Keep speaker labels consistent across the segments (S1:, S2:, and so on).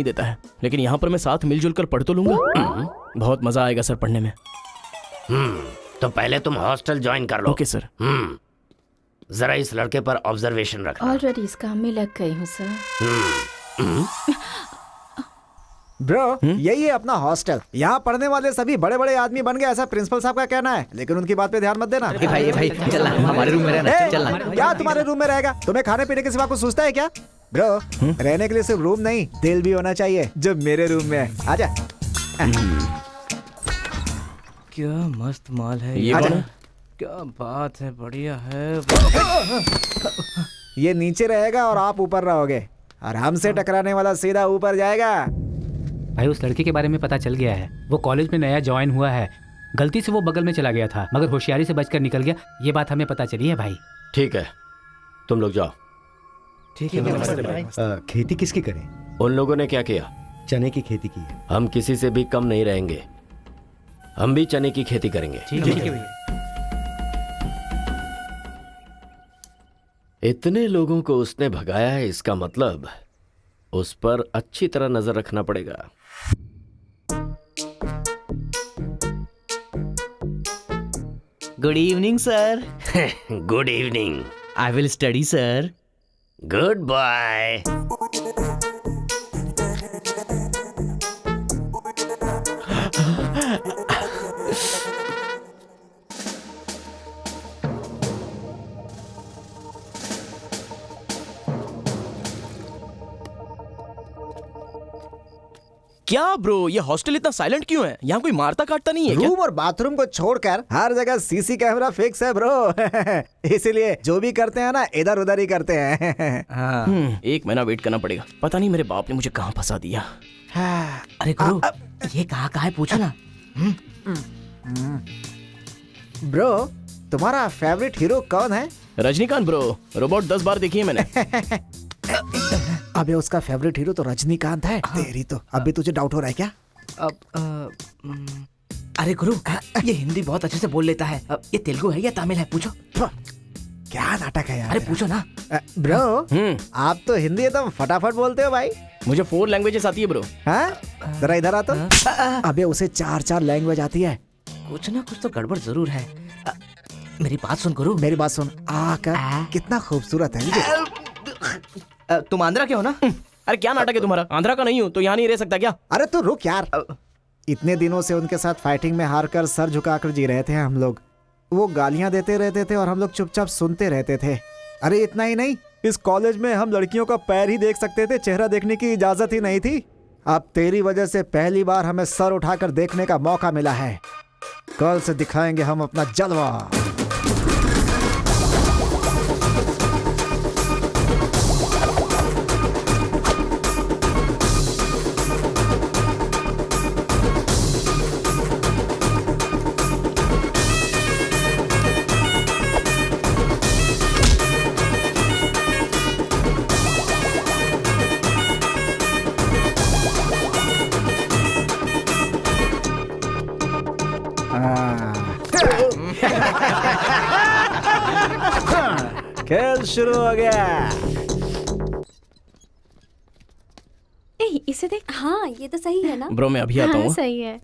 S1: नहीं देता है, लेकिन यहाँ पर मैं साथ मिलजुल कर पढ़ तो लूंगा। बहुत मजा आएगा सर पढ़ने में।
S2: तो पहले तुम हॉस्टल ज्वाइन कर लो।
S1: Okay sir.
S2: जरा इस लड़के पर ऑब्जर्वेशन रखना।
S3: ऑलरेडी इस काम में लग गई हूँ सर।
S4: ब्रो, यही है अपना हॉस्टल। यहाँ पढ़ने वाले सभी बड़े बड़े आदमी बन गए, ऐसा प्रिंसिपल साहब का कहना है, लेकिन उनकी बात पे ध्यान मत देना।
S5: भाई चल ना, हमारे रूम में रहना। चल ना।
S4: क्या तुम्हारे रूम में रहेगा? तुम्हें खाने पीने के सिवा कुछ सोचता है क्या? ब्रो, रहने के लिए सिर्फ रूम नहीं, दिल भी होना चाहिए, जो मेरे रूम में है। आजा।
S5: क्या मस्त माल है
S1: ये कौन है?
S5: क्या बात है, बढ़िया है।
S4: ये नीचे रहेगा और आप ऊपर रहोगे, और हमसे टकराने वाला सीधा ऊपर जाएगा।
S6: भाई उस लड़के के बारे में पता चल गया है, वो कॉलेज में नया ज्वाइन हुआ है। गलती से वो बगल में चला गया था, मगर होशियारी से बचकर निकल गया। ये बात हमें पता चली है भाई।
S2: ठीक है, तुम लोग जाओ।
S5: ठीक है भाई।
S7: खेती किसकी करें?
S2: उन लोगों ने क्या किया?
S7: चने की खेती की है।
S2: हम किसी से भी कम नहीं रहेंगे, हम भी चने की खेती करेंगे।
S6: ठीक है भैया।
S2: इतने लोगों को उसने भगाया है, इसका मतलब उस पर अच्छी तरह नजर रखना पड़ेगा।
S5: Good evening sir.
S2: Good evening.
S5: I will study sir.
S2: Goodbye.
S1: क्या ब्रो, ये हॉस्टल इतना साइलेंट क्यों है? यहाँ कोई मारता काटता नहीं है क्या?
S4: रूम और बाथरूम को छोड़कर हर जगह सीसी कैमरा फिक्स है ब्रो। इसीलिए जो भी करते हैं ना, इधर उधर ही करते हैं।
S1: एक महीना वेट करना पड़ेगा। पता नहीं मेरे बाप ने मुझे कहाँ फंसा दिया।
S5: अरे गुरु, ये कहाँ है पूछो ना।
S4: ब्रो, तुम्हारा फेवरेट हीरो कौन है?
S1: रजनीकांत ब्रो, रोबोट 10 बार देखी है मैंने।
S4: अबे उसका फेवरेट हीरो तो रजनीकांत है। तेरी तो अभी तुझे डाउट हो रहा है क्या?
S5: अरे गुरु, ये हिंदी बहुत अच्छे से बोल लेता है। ये तेलुगु है या तमिल है पूछो।
S4: क्या नाटक है यार।
S5: अरे पूछो ना।
S4: ब्रो, आप तो हिंदी एकदम फटाफट बोलते हो भाई।
S1: मुझे 4 लैंग्वेजेस आती है ब्रो।
S4: हाँ, जरा इधर आ तो। अबे उसे 4 लैंग्वेज आती है।
S5: कुछ ना कुछ तो गड़बड़ जरूर है। मेरी बात सुन गुरु।
S4: मेरी बात सुन। कितना खूबसूरत है।
S5: तुम आंध्रा के हो ना?
S1: अरे क्या नाटक है तुम्हारा? आंध्रा का नहीं हूँ तो यहाँ नहीं रह सकता क्या?
S4: अरे तू रुक यार। इतने दिनों से उनके साथ फाइटिंग में हारकर सर झुकाकर जी रहे थे हम लोग। वो गालियां देते रहते थे और हम लोग चुपचाप सुनते रहते थे। अरे इतना ही नहीं, इस कॉलेज में हम लड़कियों का पैर ही देख सकते थे, चेहरा देखने की इजाजत ही नहीं थी। अब तेरी वजह से पहली बार हमें सर उठाकर देखने का मौका मिला है। कल से दिखाएंगे हम अपना जलवा। खेल शुरू हो गया।
S3: इसे देख।
S8: हाँ, ये तो सही है ना?
S1: ब्रो मैं अभी आता हूँ।
S3: सही है।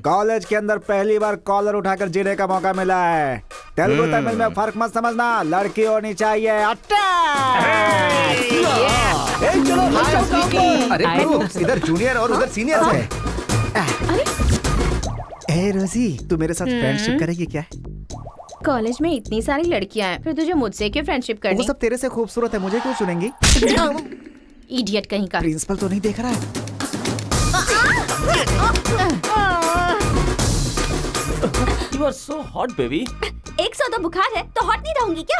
S4: कॉलेज के अंदर पहली बार कॉलर उठाकर जीने का मौका मिला है। तेलुगु तमिल में फर्क मत समझना, लड़की होनी चाहिए।
S7: अरे इधर जूनियर और उधर सीनियर है।
S4: ए रोजी, तू मेरे साथ फ्रेंडशिप करेगी क्या?
S3: कॉलेज में इतनी सारी लड़कियां हैं, फिर तुझे मुझसे क्यों फ्रेंडशिप
S4: वो
S3: करनी?
S4: सब तेरे से खूबसूरत है, मुझे क्यों चुनेंगी?
S3: इडियट कहीं का।
S4: प्रिंसिपल तो नहीं देख रहा है?
S1: You are so hot, baby.
S8: 100 तो बुखार है तो हॉट नहीं रहूंगी क्या?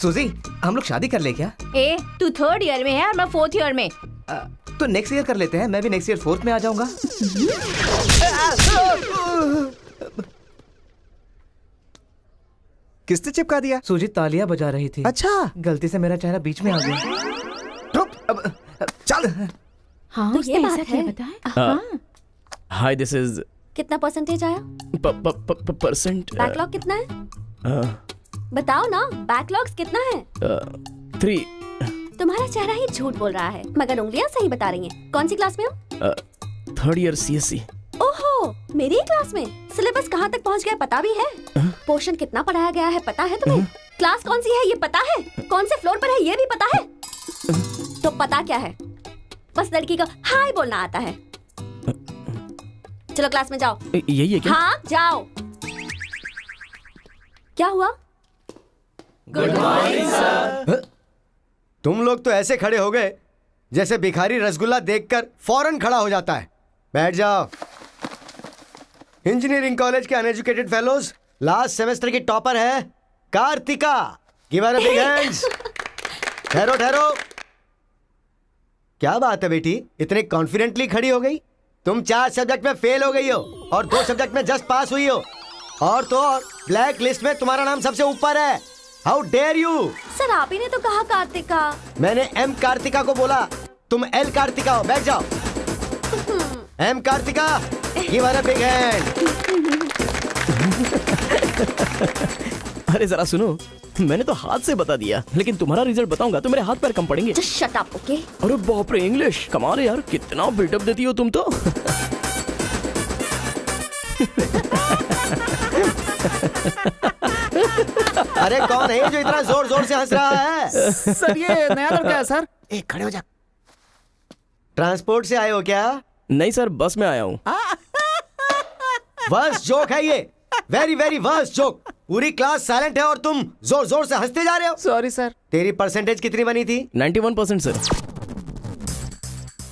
S5: सुजी, हम लोग शादी कर ले क्या?
S3: ए, तू 3rd ईयर में है और मैं 4th ईयर में।
S5: तो नेक्स्ट ईयर कर लेते हैं। मैं भी नेक्स्ट ईयर 4th में आ जाऊंगा।
S4: किसने चिपका दिया?
S5: सुजीत तालियां बजा रही थी।
S4: अच्छा,
S5: गलती से मेरा चेहरा बीच में आ गया।
S4: चल।
S3: हाँ,
S8: तो ये बात
S3: ऐसा
S8: है।
S3: क्या बताया?
S1: Hi, this is
S8: कितना परसेंटेज आया?
S1: परसेंट।
S8: बैकलॉग कितना है? बताओ ना, बैकलॉग्स कितना है?
S1: 3।
S8: तुम चेहरा ही झूठ बोल रहा है, मगर उंगलियां सही बता रही हैं। कौन सी क्लास में हो?
S1: 3rd year CSC।
S8: ओहो, मेरी ही क्लास में। सिलेबस कहाँ तक पहुँच गया पता भी है? पोर्शन कितना पढ़ाया गया है पता है तुम्हें? क्लास कौन सी है ये पता है? कौन से फ्लोर पर है ये भी पता है? तो पता क्या है? बस लड़की को हाय बोलना आता है। चलो क्लास में जाओ।
S1: यही है क्या?
S8: हाँ जाओ। क्या हुआ?
S1: Good morning sir.
S7: तुम लोग तो ऐसे खड़े हो गए जैसे भिखारी रसगुल्ला देखकर फौरन खड़ा हो जाता है। बैठ जाओ। इंजीनियरिंग कॉलेज के अनएजुकेटेड फेलोज, लास्ट सेमेस्टर की टॉपर है Karthika. Give her a big hands. ठहरो ठहरो। क्या बात है बेटी, इतने कॉन्फिडेंटली खड़ी हो गई? तुम 4 सब्जेक्ट में फेल हो गई हो और 2 सब्जेक्ट में जस्ट पास हुई हो, और तो और ब्लैक लिस्ट में तुम्हारा नाम सबसे ऊपर है। How dare you.
S8: सर आप ही ने तो कहा कार्तिका।
S7: मैंने एम कार्तिका को बोला, तुम एल कार्तिका हो। बैठ जाओ। M Karthika, give her a big hand.
S1: अरे जरा सुनो, मैंने तो हाथ से बता दिया, लेकिन तुम्हारा रिजल्ट बताऊंगा तो मेरे हाथ पैर कम पड़ेंगे।
S8: Just shut up, okay?
S1: अरे बाप रे, इंग्लिश कमाल है यार, कितना बिल्डअप देती हो तुम तो।
S7: अरे कौन है जो इतना जोर जोर से हंस रहा है?
S4: सर ये नया लड़का है सर। एक खड़े हो जा।
S7: ट्रांसपोर्ट से आए हो क्या?
S1: नहीं सर, बस में आया हूँ।
S7: वर्स्ट जोक है ये, वेरी वेरी वर्स्ट जोक। पूरी क्लास साइलेंट है और तुम जोर जोर से हंसते जा रहे हो।
S4: Sorry sir.
S7: तेरी परसेंटेज कितनी बनी थी?
S1: 91% सर।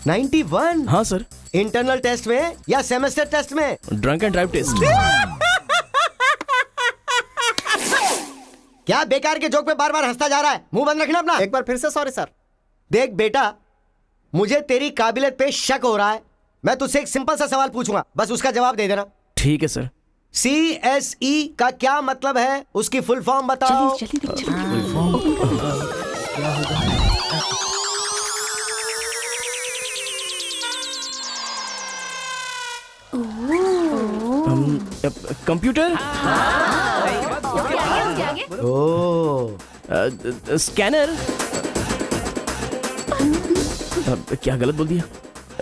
S7: 91?
S1: हाँ सर।
S7: इंटरनल टेस्ट में या सेमेस्टर टेस्ट में?
S1: Drunk and drive test.
S7: क्या बेकार के जोक पे बार बार हंसता जा रहा है? मुंह बंद रखना अपना।
S4: एक बार फिर से सॉरी सर।
S7: देख बेटा, मुझे तेरी काबिलियत पे शक हो रहा है। मैं तुझसे एक सिंपल सा सवाल पूछूंगा, बस उसका जवाब दे देना।
S1: ठीक है सर।
S7: CSE का क्या मतलब है? उसकी फुल फॉर्म बताओ।
S1: कंप्यूटर,
S7: ओ,
S1: स्कैनर। क्या गलत बोल दिया?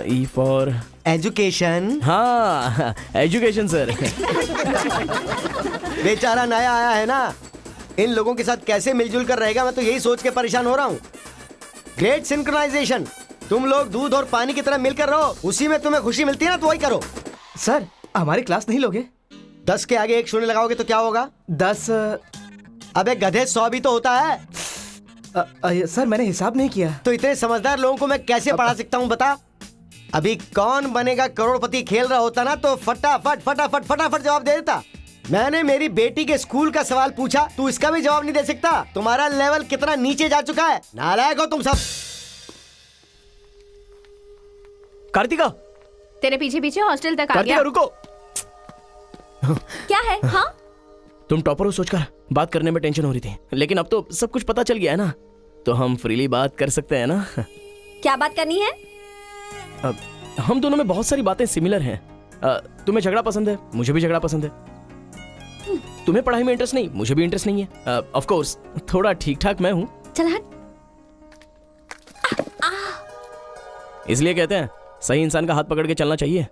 S1: E for
S7: education.
S1: हाँ, एजुकेशन सर।
S7: बेचारा नया आया है ना, इन लोगों के साथ कैसे मिलजुल कर रहेगा, मैं तो यही सोच के परेशान हो रहा हूँ। Great synchronisation. तुम लोग दूध और पानी की तरह मिलकर रहो, उसी में तुम्हें खुशी मिलती है ना, तो वही करो।
S5: सर हमारी क्लास नहीं लोगे?
S7: 10 के आगे 1 शून्य लगाओगे तो क्या होगा?
S5: 10?
S7: अबे गधे, 100 भी तो होता है।
S5: सर मैंने हिसाब नहीं किया।
S7: तो इतने समझदार लोगों को मैं कैसे पढ़ा सकता हूँ बता? अभी कौन बनेगा करोड़पति खेल रहा होता ना, तो फटाफट फटाफट फटाफट जवाब दे देता। मैंने मेरी बेटी के स्कूल का सवाल पूछा, तू इसका भी जवाब नहीं दे सकता? तुम्हारा लेवल कितना नीचे जा चुका है। नालायक हो तुम सब।
S1: कार्तिका,
S3: तेरे पीछे पीछे हॉस्टल तक आ
S1: कार्तिका
S3: गया।
S1: रुको।
S8: क्या है? हाँ
S1: तुम टॉपर हो सोचकर बात करने में टेंशन हो रही थी, लेकिन अब तो सब कुछ पता चल गया है ना, तो हम फ्रीली बात कर सकते हैं ना।
S8: क्या बात करनी है?
S1: अब हम दोनों में बहुत सारी बातें सिमिलर हैं। तुम्हें झगड़ा पसंद है, मुझे भी झगड़ा पसंद है। तुम्हें पढ़ाई में इंटरेस्ट नहीं, मुझे भी इंटरेस्ट नहीं है। ऑफ कोर्स थोड़ा ठीक ठाक मैं हूँ,
S8: चल हट।
S1: इसलिए कहते हैं सही इंसान का हाथ पकड़ के चलना चाहिए।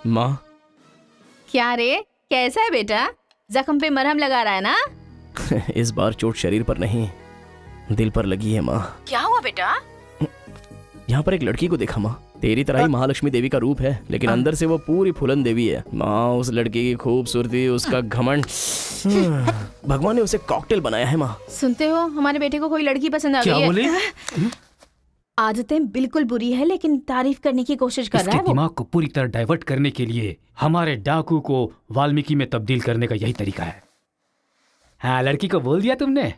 S1: माँ,
S3: क्या रे, कैसा है बेटा? जख्म पे मरहम लगा रहा है ना?
S1: इस बार चोट शरीर पर नहीं दिल पर लगी है माँ।
S3: क्या हुआ बेटा?
S1: यहाँ पर एक लड़की को देखा माँ, तेरी तरह ही महालक्ष्मी देवी का रूप है, लेकिन अंदर से वो पूरी फूलन देवी है माँ। उस लड़की की खूबसूरती, उसका घमंड, भगवान ने उसे कॉकटेल बनाया है माँ।
S3: सुनते हो, हमारे बेटे को कोई लड़की पसंद आ गई है। आदतें बिल्कुल बुरी है लेकिन तारीफ करने की कोशिश कर रहा
S6: इसके
S3: है वो।
S6: दिमाग को पूरी तरह डाइवर्ट करने के लिए हमारे डाकू को वाल्मीकि में तब्दील करने का यही तरीका है। हाँ, लड़की को बोल दिया तुमने?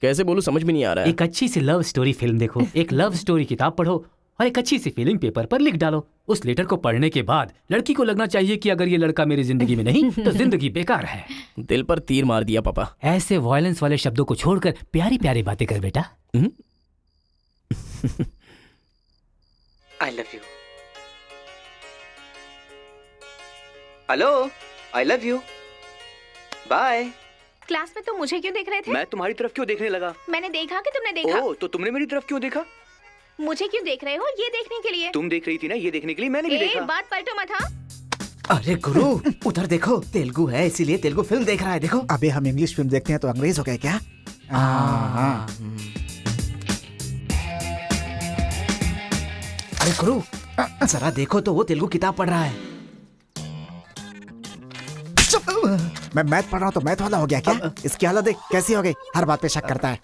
S1: कैसे बोलूं समझ में नहीं आ रहा है।
S6: एक अच्छी सी लव स्टोरी फिल्म देखो, एक लव स्टोरी किताब पढ़ो और एक अच्छी सी फीलिंग पेपर पर लिख डालो। उस लेटर को पढ़ने के बाद लड़की को लगना चाहिए कि अगर ये लड़का मेरी जिंदगी में नहीं तो जिंदगी बेकार है।
S1: दिल पर तीर मार दिया पापा।
S6: ऐसे वायलेंस वाले शब्दों को छोड़कर प्यारी प्यारी बातें कर बेटा।
S5: I love you. Hello, I love you. Bye.
S3: Class में तुम मुझे क्यों देख रहे थे?
S5: मैं तुम्हारी तरफ क्यों देखने लगा?
S3: मैंने देखा कि तुमने देखा।
S5: ओह, तो तुमने मेरी तरफ क्यों देखा?
S3: मुझे क्यों देख रहे हो? ये देखने के लिए।
S5: तुम देख रही थी ना, ये देखने के लिए मैंने भी देखा।
S3: बात पलटो मत। हाँ,
S5: अरे गुरु, उधर देखो, तेलुगु है इसीलिए तेलुगु फिल्म देख रहा है। देखो।
S4: अबे हम इंग्लिश फिल्म देखते हैं तो अंग्रेज हो गए क्या? हाँ।
S5: अरे गुरु, जरा देखो तो वो तेलुगु किताब पढ़ रहा है।
S4: मैं मैथ पढ़ रहा हूँ तो मैथ वाला हो गया क्या? इसकी हालत देख कैसी हो गई, हर बात पे शक करता है।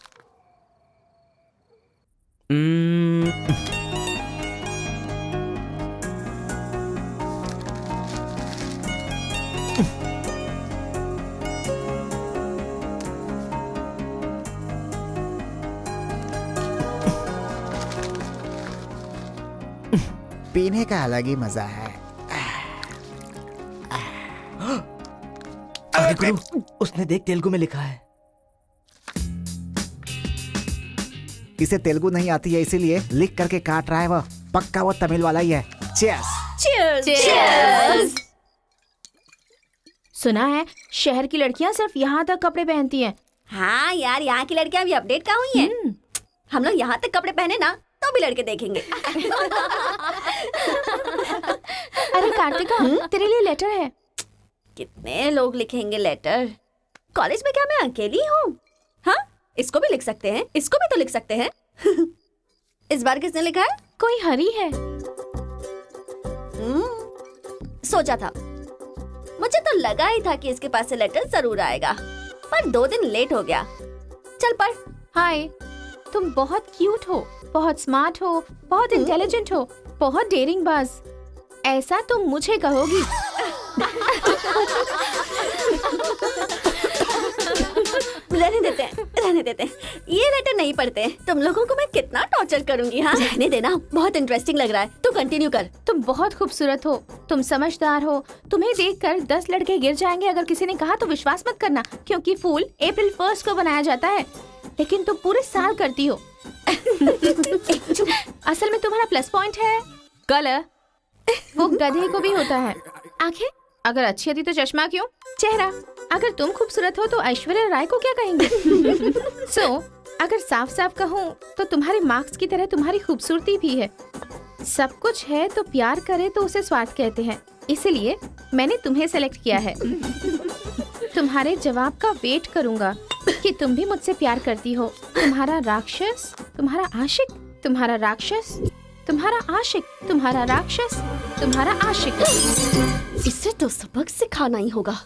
S4: पीने का अलग ही मजा है।
S5: अरे गुरु, उसने देख तेलुगु में लिखा है।
S4: इसे तेलुगु नहीं आती है इसीलिए लिख करके काट रहा है वो। पक्का वो तमिल वाला ही है। चीयर्स।
S3: Cheers! सुना है शहर की लड़कियां सिर्फ यहाँ तक कपड़े पहनती हैं।
S8: हाँ यार, यहाँ की लड़कियां भी अपडेट कहाँ हुई हैं? हम लोग यहाँ तक कपड़े पहने ना तो भी लड़के देखेंगे।
S3: अरे कार्तिका, तेरे लिए लेटर है।
S8: कितने लोग लिखेंगे लेटर? कॉलेज में क्या मैं अकेली हूँ? हाँ, इसको भी लिख सकते हैं, इसको भी तो लिख सकते हैं। इस बार किसने लिखा है?
S3: कोई हरी है।
S8: सोचा था, मुझे तो लगा ही था कि इसके पास से लेटर जरूर आएगा, पर 2 दिन लेट हो गया। चल पढ़।
S3: हाय, तुम बहुत क्यूट हो, बहुत स्मार्ट हो, बहुत इंटेलिजेंट हो, बहुत डेयरिंग बाज। ऐसा तुम मुझे कहोगी?
S8: रहने देते हैं। ये लेटर नहीं पढ़ते। तुम लोगों को मैं कितना टॉर्चर करूंगी। हाँ, रहने देना, बहुत इंटरेस्टिंग लग रहा है। तू कंटिन्यू कर।
S3: तुम बहुत खूबसूरत हो, तुम समझदार हो। तुम्हें देखकर 10 लड़के गिर जाएंगे अगर किसी ने कहा तो विश्वास मत करना, क्योंकि फूल अप्रैल 1 को बनाया जाता है, लेकिन तुम पूरे साल करती हो। असल में तुम्हारा प्लस पॉइंट है कलर। वो गधे को भी होता है। आंखें अगर अच्छी होती तो चश्मा क्यों? चेहरा अगर तुम खूबसूरत हो तो ऐश्वर्या राय को क्या कहेंगे? अगर साफ साफ कहूँ तो तुम्हारे मार्क्स की तरह तुम्हारी खूबसूरती भी है। सब कुछ है तो प्यार करे तो उसे स्वार्थ कहते हैं, इसलिए मैंने तुम्हें सेलेक्ट किया है। तुम्हारे जवाब का वेट करूंगा कि तुम भी मुझसे प्यार करती हो। तुम्हारा राक्षस, तुम्हारा आशिक, तुम्हारा राक्षस, तुम्हारा आशिक, तुम्हारा राक्षस, तुम्हारा आशिक।
S8: इससे तो सबक सिखाना ही होगा।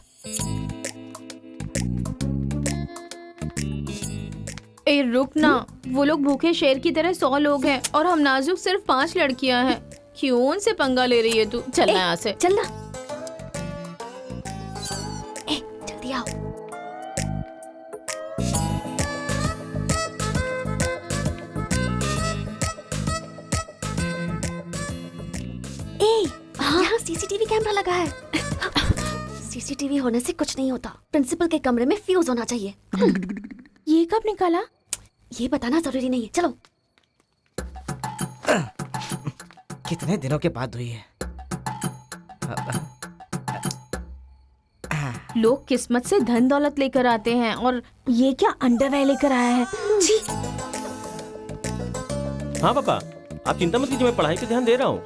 S3: ए रुक ना, वो लोग भूखे शेर की तरह 100 लोग हैं और हम नाजुक सिर्फ 5 लड़कियां हैं। क्यों उनसे पंगा ले रही है तू? चलना यहाँ से।
S8: चलना। जल्दी आओ। यहाँ सीसीटीवी कैमरा लगा है। सीसीटीवी होने से कुछ नहीं होता। प्रिंसिपल के कमरे में फ्यूज होना चाहिए।
S3: ये कब निकाला?
S8: ये बताना जरूरी नहीं है। चलो।
S5: कितने दिनों के बाद हुई है।
S3: लोग किस्मत से धन दौलत लेकर आते हैं और ये क्या अंडरवेयर लेकर आया है? जी।
S9: हाँ पापा, आप चिंता मत कीजिए, मैं पढ़ाई पे ध्यान दे रहा हूँ।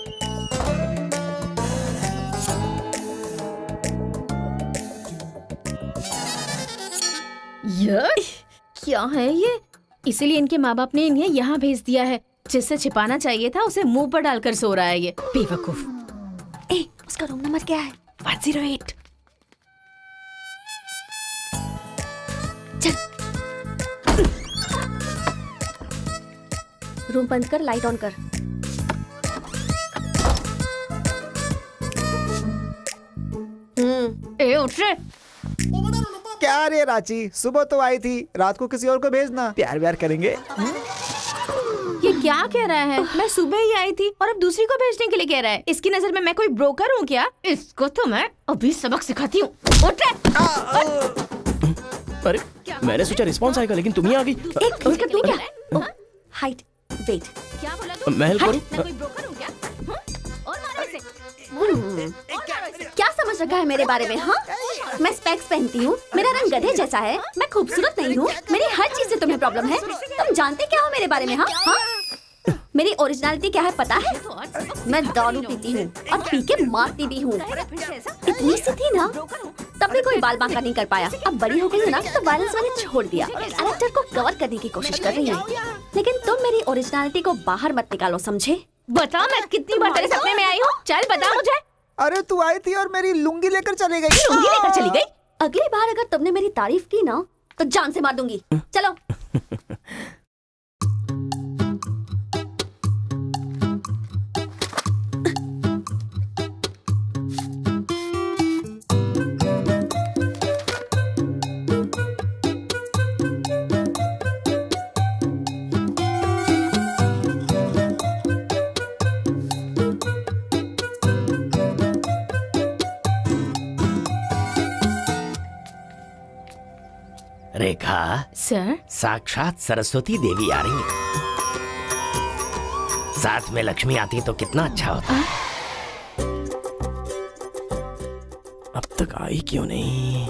S3: क्या है ये? इसीलिए इनके माँ बाप ने इन्हें यहाँ भेज दिया है। जिससे छिपाना चाहिए था उसे मुंह पर डालकर सो रहा है ये बेवकूफ।
S8: उसका रूम नंबर क्या है?
S3: 108।
S8: रूम बंद कर, लाइट ऑन कर।
S3: ए उठ रे।
S4: क्या रे रांची, सुबह तो आई थी, रात को किसी और को भेजना, प्यार व्यार करेंगे।
S3: ये क्या कह रहा है? मैं सुबह ही आई थी और अब दूसरी को भेजने के लिए कह रहा है। इसकी नजर में मैं कोई ब्रोकर हूँ क्या? इसको तो मैं अभी सबक सिखाती हूँ। उठ रे।
S1: अरे मैंने सोचा रिस्पॉन्स आएगा, लेकिन तुम ही आ गई।
S8: एक मिनट तू क्या? Height, weight.
S3: क्या बोला तू?
S1: मैं हेल्प
S3: हट,
S1: करूँ?
S3: मैं कोई ब्रोकर हूँ क्या? और मारो इसे।
S8: क्या समझ रखा है मेरे बारे में? हाँ, मैं स्पेक्स पहनती हूँ, मेरा रंग गधे जैसा है, मैं खूबसूरत नहीं हूँ, मेरी हर चीज से तुम्हें प्रॉब्लम है। तुम जानते क्या हो मेरे बारे में? हाँ हाँ, मेरी ओरिजिनलिटी क्या है पता है? मैं दारू पीती हूँ और पी के मारती भी हूँ। इतनी सी थी ना, तब भी कोई बाल बांका नहीं कर पाया। अब बड़ी हो गई है ना, तो वायलेंस मैंने छोड़ दिया। कैरेक्टर को कवर करने की कोशिश कर रही हूँ, लेकिन तुम मेरी ओरिजिनलिटी को बाहर मत निकालो, समझे?
S3: बता मैं कितनी बार तेरे सपने में आई हूँ? चल बता मुझे।
S4: अरे तू आई थी और मेरी लुंगी लेकर चली गई।
S3: लुंगी लेकर चली गई?
S8: अगली बार अगर तुमने मेरी तारीफ की ना, तो जान से मार दूंगी। चलो।
S2: रेखा,
S3: सर,
S2: साक्षात सरस्वती देवी आ रही है। साथ में लक्ष्मी आती तो कितना अच्छा होता।
S1: अब तक आई क्यों नहीं?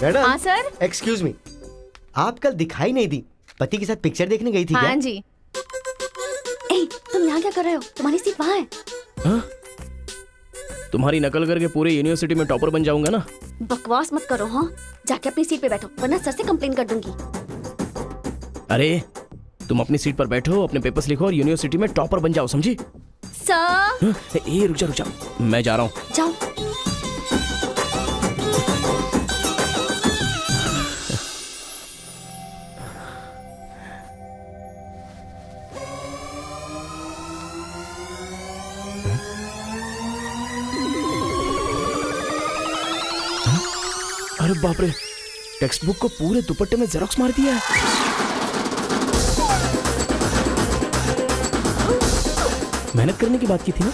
S7: मैडम।
S3: हाँ सर।
S7: एक्सक्यूज मी, आप कल दिखाई नहीं दी, पति के साथ पिक्चर देखने गई थी
S3: हाँ
S7: क्या?
S3: जी।
S8: ए, तुम यहाँ क्या कर रहे हो? तुम्हारी सीट वहाँ है।
S1: हाँ? तुम्हारी नकल करके पूरे यूनिवर्सिटी में टॉपर बन जाऊंगा ना।
S8: बकवास मत करो। हाँ, जाके अपनी सीट पे बैठो, वरना सर से कंप्लेन कर दूंगी।
S1: अरे तुम अपनी सीट पर बैठो, अपने पेपर्स लिखो और यूनिवर्सिटी में टॉपर बन जाओ, समझी?
S8: सर।
S1: हाँ? ए रुक जा, मैं जा रहा हूँ।
S8: जाओ।
S1: अरे बाप रे, टेक्स्ट बुक को पूरे दुपट्टे में जेरोक्स मार दिया है। मेहनत करने की बात की थी ना।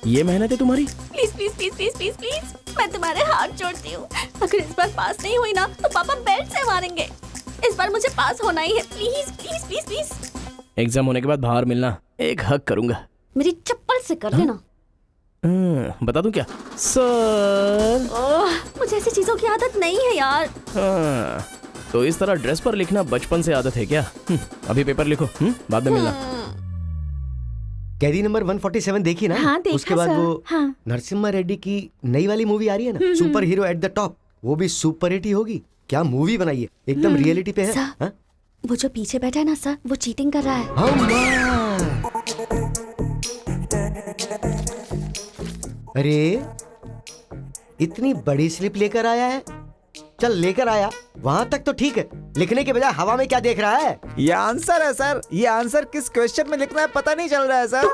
S1: ये मेहनत है तुम्हारी।
S8: Please please please please please please, मैं तुम्हारे हाथ जोड़ती हूँ। अगर इस बार पास नहीं हुई ना, तो पापा बेल्ट से मारेंगे। इस बार मुझे पास होना ही है। Please please please please.
S1: Exam होने के बाद बाहर मिलना, एक हक करूंगा।
S8: मेरी चप्पल से कर लेना।
S1: बता दूं क्या सर?
S8: मुझे ऐसी चीजों की आदत नहीं है यार।
S1: तो इस तरह ड्रेस पर लिखना बचपन से आदत है क्या? अभी पेपर लिखो, बाद में मिलना।
S7: कैदी नंबर 147 देखी ना?
S3: हाँ, देखा
S7: उसके बाद
S3: सर।
S7: वो
S3: हाँ।
S7: नरसिम्हा रेड्डी की नई वाली मूवी आ रही है ना, super hero at the top, वो भी सुपर हिट ही होगी। क्या मूवी बनाई है, एकदम रियलिटी पे है।
S8: सर,
S7: हाँ?
S8: वो जो पीछे बैठा है ना सर, वो चीटिंग कर रहा है।
S7: अरे इतनी बड़ी स्लिप लेकर आया है। चल लेकर आया, वहां तक तो ठीक है, लिखने के बजाय हवा में क्या देख रहा है?
S4: ये आंसर है सर। ये आंसर किस क्वेश्चन में लिखना है पता नहीं चल रहा है सर।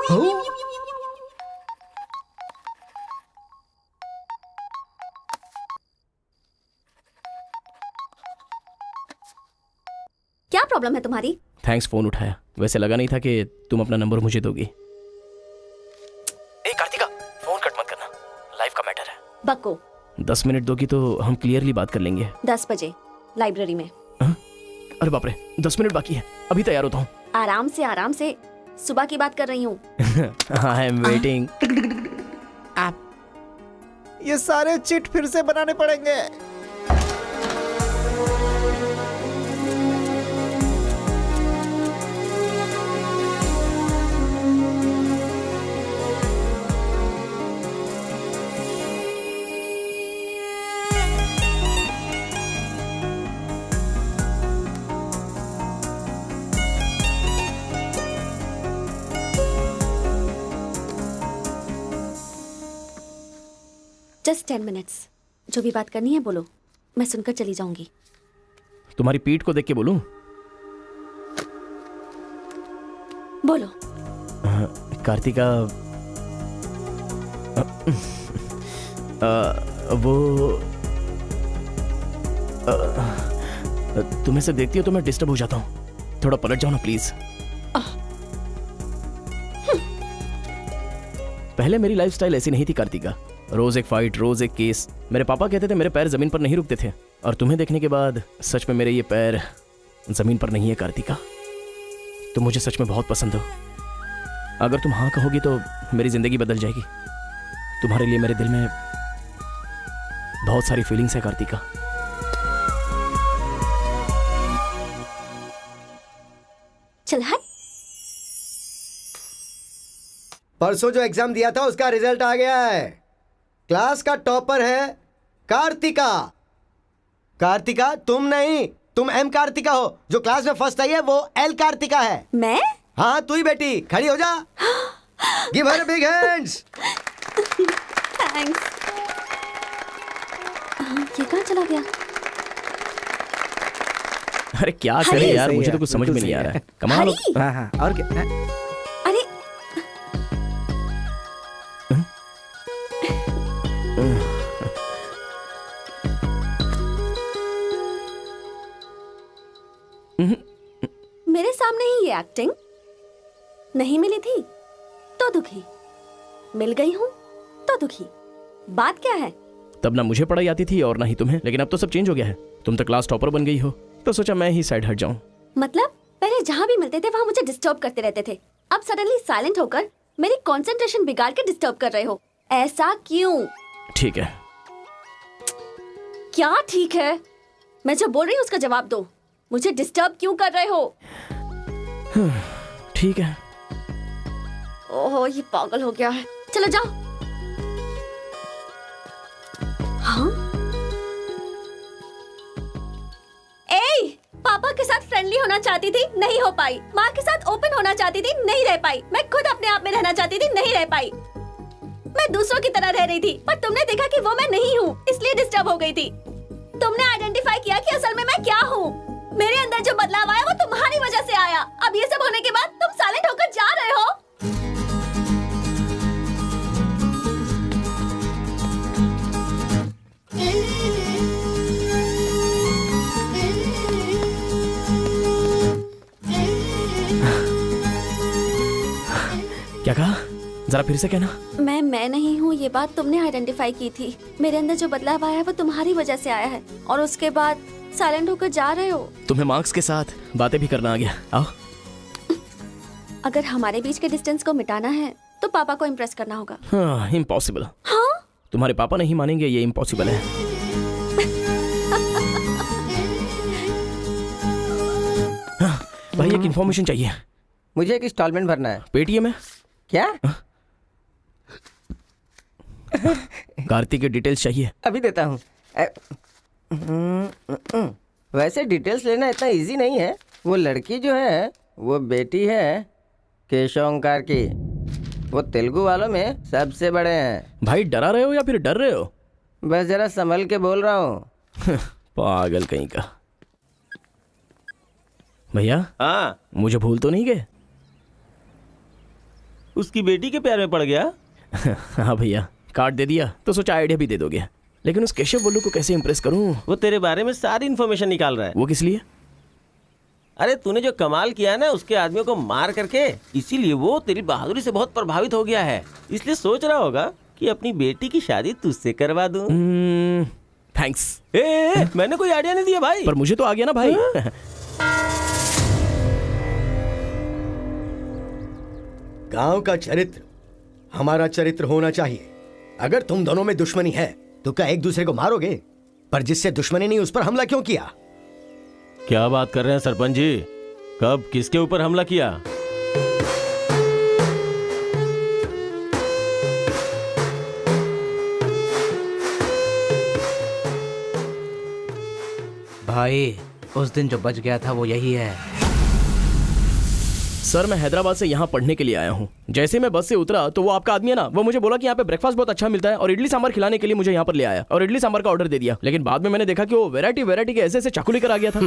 S8: क्या प्रॉब्लम है तुम्हारी?
S1: थैंक्स फोन उठाया, वैसे लगा नहीं था कि तुम अपना नंबर मुझे दोगी। ए कार्तिका, फोन कट मत करना, लाइफ का मैटर है।
S8: बक्को।
S1: 10 मिनट दोगी तो हम क्लियरली बात कर लेंगे।
S8: 10 बजे लाइब्रेरी में।
S1: अरे बाप रे, 10 मिनट बाकी है, अभी तैयार होता हूँ।
S8: आराम से सुबह की बात कर रही हूँ।
S1: I am waiting.
S4: ये सारे चिट फिर से बनाने पड़ेंगे।
S8: Just 10 minutes. जो भी बात करनी है बोलो, मैं सुनकर चली जाऊंगी।
S1: तुम्हारी पीठ को देख के बोलूं?
S8: बोलो।
S1: कार्तिका, वो तुम्हें से देखती हो तो मैं डिस्टर्ब हो जाता हूँ। थोड़ा पलट जाओ ना प्लीज। पहले मेरी लाइफस्टाइल ऐसी नहीं थी कार्तिका। रोज एक फाइट, रोज एक केस। मेरे पापा कहते थे मेरे पैर जमीन पर नहीं रुकते थे, और तुम्हें देखने के बाद सच में मेरे ये पैर जमीन पर नहीं है कार्तिका। तुम मुझे सच में बहुत पसंद हो। अगर तुम हाँ कहोगी तो मेरी जिंदगी बदल जाएगी। तुम्हारे लिए मेरे दिल में बहुत सारी फीलिंग्स है कार्तिका।
S8: चल हट।
S7: परसों जो एग्जाम दिया था उसका रिजल्ट आ गया है। क्लास का टॉपर है कार्तिका। कार्तिका तुम नहीं, तुम एम कार्तिका हो। जो क्लास में फर्स्ट आई है वो एल कार्तिका है।
S8: मैं?
S7: हाँ तू ही बेटी, खड़ी हो जा। Give her big hands.
S8: Thanks. ये कहाँ चला गया?
S1: अरे क्या करे यार, मुझे तो कुछ समझ में नहीं आ रहा है। कमाल हो।
S8: हरी!
S4: हाँ और क्या?
S8: अरे मेरे सामने ही ये एक्टिंग। नहीं मिली थी तो दुखी, मिल गई हूँ तो दुखी। बात क्या है?
S1: तब ना मुझे पढ़ाई आती थी और ना ही तुम्हें, लेकिन अब तो सब चेंज हो गया है। तुम तो क्लास टॉपर बन गई हो, तो सोचा मैं ही साइड हट जाऊं।
S8: मतलब पहले जहाँ भी मिलते थे वहाँ मुझे डिस्टर्ब करते रहते थे, अब सडनली साइलेंट होकर मेरी कंसंट्रेशन बिगाड़ के डिस्टर्ब कर रहे हो। ऐसा क्यों?
S1: ठीक है।
S8: क्या ठीक है? मैं जो बोल रही हूँ उसका जवाब दो। मुझे डिस्टर्ब क्यों कर रहे हो?
S1: ठीक है।
S8: ओह ये पागल हो गया है। चलो जाओ। हाँ? ए, पापा के साथ फ्रेंडली होना चाहती थी, नहीं हो पाई। माँ के साथ ओपन होना चाहती थी, नहीं रह पाई। मैं खुद अपने आप में रहना चाहती थी, नहीं रह पाई। मैं दूसरों की तरह रह रही थी, पर तुमने देखा कि वो मैं नहीं हूँ, इसलिए डिस्टर्ब हो गई थी। तुमने आइडेंटिफाई किया कि असल में मैं क्या हूँ। मेरे अंदर जो बदलाव आया वो तुम्हारी वजह से आया। अब ये सब होने के बाद तुम साइलेंट होकर जा रहे हो।
S1: क्या कहा? जरा फिर से कहना।
S8: मैं नहीं हूँ, ये बात तुमने आइडेंटिफाई की थी। मेरे अंदर जो बदलाव आया है वो तुम्हारी वजह से आया है, और उसके बाद साइलेंट होकर जा रहे हो।
S1: तुम्हें मार्क्स के साथ बातें भी करना आ गया। आओ।
S8: अगर हमारे बीच के डिस्टेंस को मिटाना है तो पापा को इम्प्रेस करना होगा।
S1: हाँ, इम्पॉसिबल।
S8: हाँ?
S1: तुम्हारे पापा नहीं मानेंगे, ये इम्पॉसिबल है। हाँ, भाई एक इन्फॉर्मेशन चाहिए।
S10: मुझे एक इंस्टॉलमेंट भरना है।
S1: पेटीएम है
S10: क्या?
S1: कार्तिक की डिटेल्स चाहिए।
S10: अभी देता हूँ। वैसे डिटेल्स लेना इतना इजी नहीं है। वो लड़की जो है वो बेटी है केशव ओंकार की। वो तेलुगु वालों में सबसे बड़े हैं।
S1: भाई डरा रहे हो या फिर डर रहे हो?
S10: बस जरा संभल के बोल रहा हूँ।
S1: पागल कहीं का। भैया
S9: हाँ,
S1: मुझे भूल तो नहीं गए?
S9: उसकी बेटी के प्यार में पड़ गया।
S1: हाँ भैया, कार्ड दे दिया तो सोचा आइडिया भी दे दोगे, लेकिन उस केशव बोलू को कैसे इंप्रेस करूं?
S9: वो तेरे बारे में सारी इन्फॉर्मेशन निकाल रहा है।
S1: वो किस लिए?
S9: अरे तूने जो कमाल किया ना उसके आदमियों को मार करके, इसीलिए वो तेरी बहादुरी से बहुत प्रभावित हो गया है। इसलिए सोच रहा होगा कि अपनी बेटी की शादी तुझसे करवा दूं।
S1: थैंक्स।
S9: मैंने कोई आइडिया नहीं दिया भाई।
S1: पर मुझे तो आ गया ना भाई।
S7: गांव का चरित्र हमारा चरित्र होना चाहिए। अगर तुम दोनों में दुश्मनी है तो क्या एक दूसरे को मारोगे? पर जिससे दुश्मनी नहीं उस पर हमला क्यों किया?
S9: क्या बात कर रहे हैं सरपंच जी? कब किसके ऊपर हमला किया?
S5: भाई उस दिन जो बच गया था वो यही है।
S1: सर मैं हैदराबाद से यहाँ पढ़ने के लिए आया हूँ। जैसे मैं बस से उतरा तो वो आपका आदमी है ना, वो मुझे बोला कि यहाँ पे ब्रेकफास्ट बहुत अच्छा मिलता है और इडली सांभर खिलाने के लिए मुझे यहाँ पर ले आया और इडली सांभर का ऑर्डर दे दिया। लेकिन बाद में मैंने देखा कि वो वैरायटी के ऐसे ऐसे चाकू लेकर आ गया था।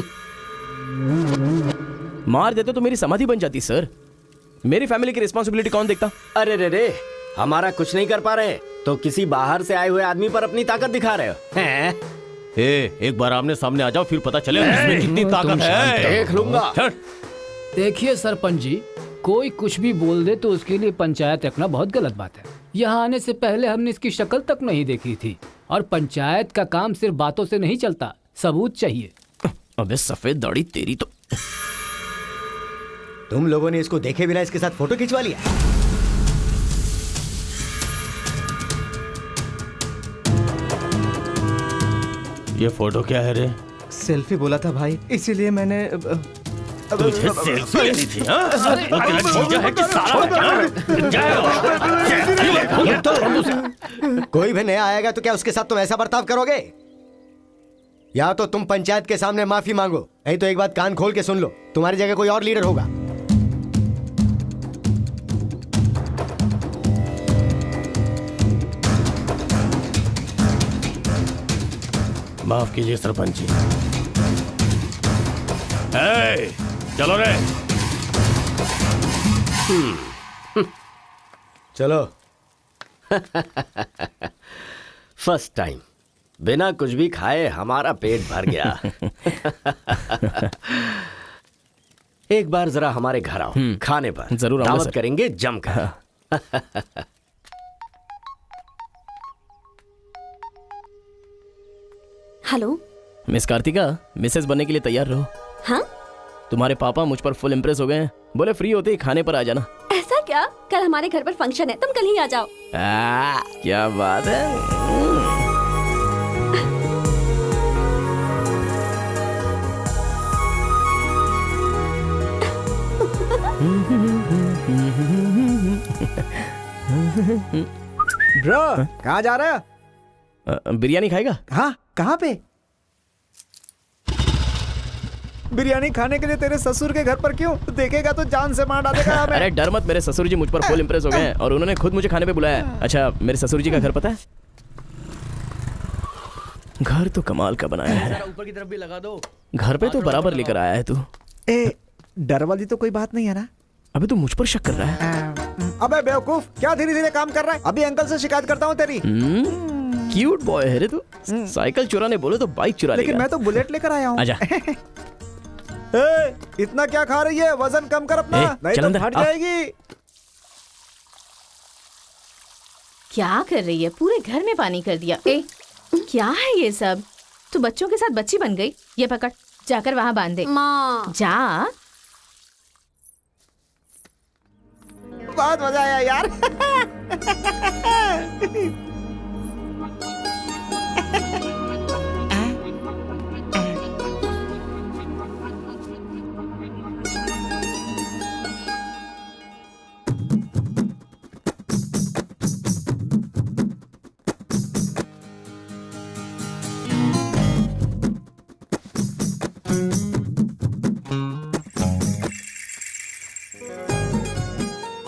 S1: मार देते तो मेरी समाधि बन जाती सर। मेरी फैमिली की रिस्पॉन्सिबिलिटी कौन देखता?
S2: अरे रे रे, हमारा कुछ नहीं कर पा रहे तो किसी बाहर से आए हुए आदमी पर अपनी ताकत दिखा रहे हो हैं?
S9: एक बार आमने सामने आ जाओ, फिर पता चले इसमें कितनी ताकत है।
S2: देख लूंगा।
S6: देखिए सरपंच जी, कोई कुछ भी बोल दे तो उसके लिए पंचायत रखना बहुत गलत बात है। यहाँ आने से पहले हमने इसकी शक्ल तक नहीं देखी थी और पंचायत का काम सिर्फ बातों से नहीं चलता, सबूत चाहिए।
S1: अबे सफेद दाढ़ी तेरी तो।
S7: तुम लोगों ने इसको देखे बिना इसके साथ फोटो खिंचवा लिया।
S9: ये फोटो क्या है रे?
S5: सेल्फी बोला था भाई, इसीलिए मैंने
S9: तुझे सेल्फी लेनी थी हाँ? वो तेरा जीजा है कि साला
S7: कोई भी नया आएगा तो क्या उसके साथ तुम ऐसा बर्ताव करोगे? या तो तुम पंचायत के सामने माफी मांगो, नहीं तो एक बात कान खोल के सुन लो, तुम्हारी जगह कोई और लीडर होगा।
S9: माफ कीजिए सरपंच जी। चलो रे।
S7: चलो।
S2: फर्स्ट टाइम बिना कुछ भी खाए हमारा पेट भर गया। एक बार जरा हमारे घर आओ, खाने पर
S1: जरूर आऊंगा
S2: दावत
S1: सर।
S2: करेंगे जमकर।
S8: हेलो।
S1: मिस कार्तिका, मिसेस बनने के लिए तैयार रहो।
S8: हाँ,
S1: तुम्हारे पापा मुझ पर फुल इम्प्रेस हो गए हैं। बोले फ्री होते ही खाने पर आ जाना।
S8: ऐसा क्या? कल हमारे घर पर फंक्शन है, तुम कल ही आ जाओ।
S1: क्या बात है।
S4: ब्रो, कहाँ जा रहे हो?
S1: बिरयानी खाएगा?
S4: हाँ, कहाँ पे? बिरयानी खाने के लिए तेरे ससुर के घर पर क्यों? देखेगा तो जान से मार डालेगा हमें।
S1: अरे डर मत, मेरे ससुर जी मुझ पर फुल इम्प्रेस हो गए हैं और उन्होंने खुद मुझे खाने पे बुलाया है। अच्छा, मेरे ससुर जी का घर पता है? घर तो कमाल का बनाया है।
S5: ऊपर की तरफ भी लगा दो।
S1: घर पे तो बराबर लेकर आया है तू।
S4: ए, डर वाली तो कोई बात नहीं है ना?
S1: अबे तू मुझ पर शक कर रहा है?
S4: अबे बेवकूफ, क्या धीरे धीरे काम कर रहा है? अभी अंकल से शिकायत करता हूँ तेरी।
S1: क्यूट बॉय है रे तू। साइकिल चुराने बोले तो बाइक चुरा
S4: लेकिन
S1: लेगा।
S4: मैं तो बुलेट लेकर आया हूँ।
S1: आजा।
S4: इतना क्या खा रही है? वजन कम कर अपना, नहीं
S1: चल
S4: तो
S1: अंदर,
S4: फट
S1: आ।
S4: जाएगी।
S3: क्या कर रही है? पूरे घर में पानी कर दिया। ए, क्या है ये सब? तू बच्चों के साथ बच्ची बन गई। ये पकड़, जाकर वहाँ बांध दे।
S8: माँ,
S3: जा।
S4: बहुत मजा आया यार।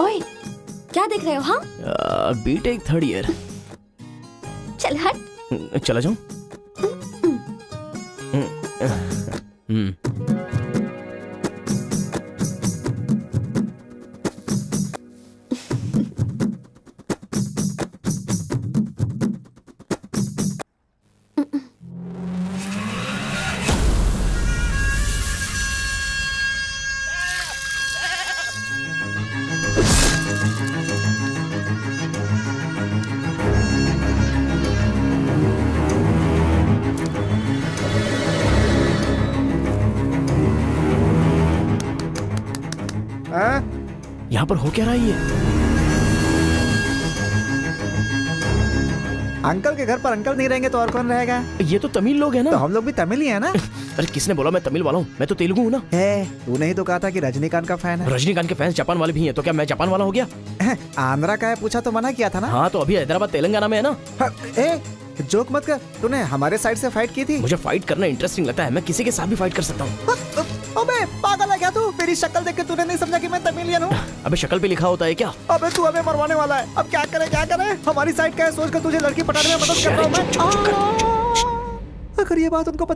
S8: ओए, क्या देख रहे हो? हाँ,
S1: बीटेक थर्ड ईयर।
S8: चल हट।
S1: चला जाऊं? यहाँ पर हो क्या रहा है ये?
S4: अंकल के घर पर अंकल नहीं रहेंगे तो और कौन रहेगा?
S1: ये तो तमिल लोग हैं
S4: तो
S1: ना।
S4: हम लोग भी तमिल ही है ना।
S1: अरे किसने बोला मैं तमिल वाला हूँ? मैं तो तेलुगु हूँ ना।
S4: तूने ही तो कहा था कि रजनीकांत का फैन है।
S1: रजनीकांत के फैंस जापान वाले भी हैं, तो क्या मैं जापान वाला हो गया?
S4: आंध्रा का है पूछा तो मना किया था ना।
S1: हाँ तो अभी हैदराबाद तेलंगाना में है ना।
S4: जोक मत कर, तूने हमारे साइड से फाइट की थी।
S1: मुझे फाइट करना इंटरेस्टिंग लगता है, मैं किसी के साथ भी फाइट कर सकता हूँ।
S4: अबे पागल है क्या तू? मेरी शक्ल देख के तूने नहीं समझा कि मैं तमिलियन हूँ?
S1: अबे शक्ल पे लिखा होता है क्या?
S4: अबे तू हमें मरवाने वाला है। अब क्या करे क्या करे? हमारी साइड का है, सोच कर तुझे लड़की पटाने में मदद कर रहा हूँ मैं। अगर ये बात उनको पता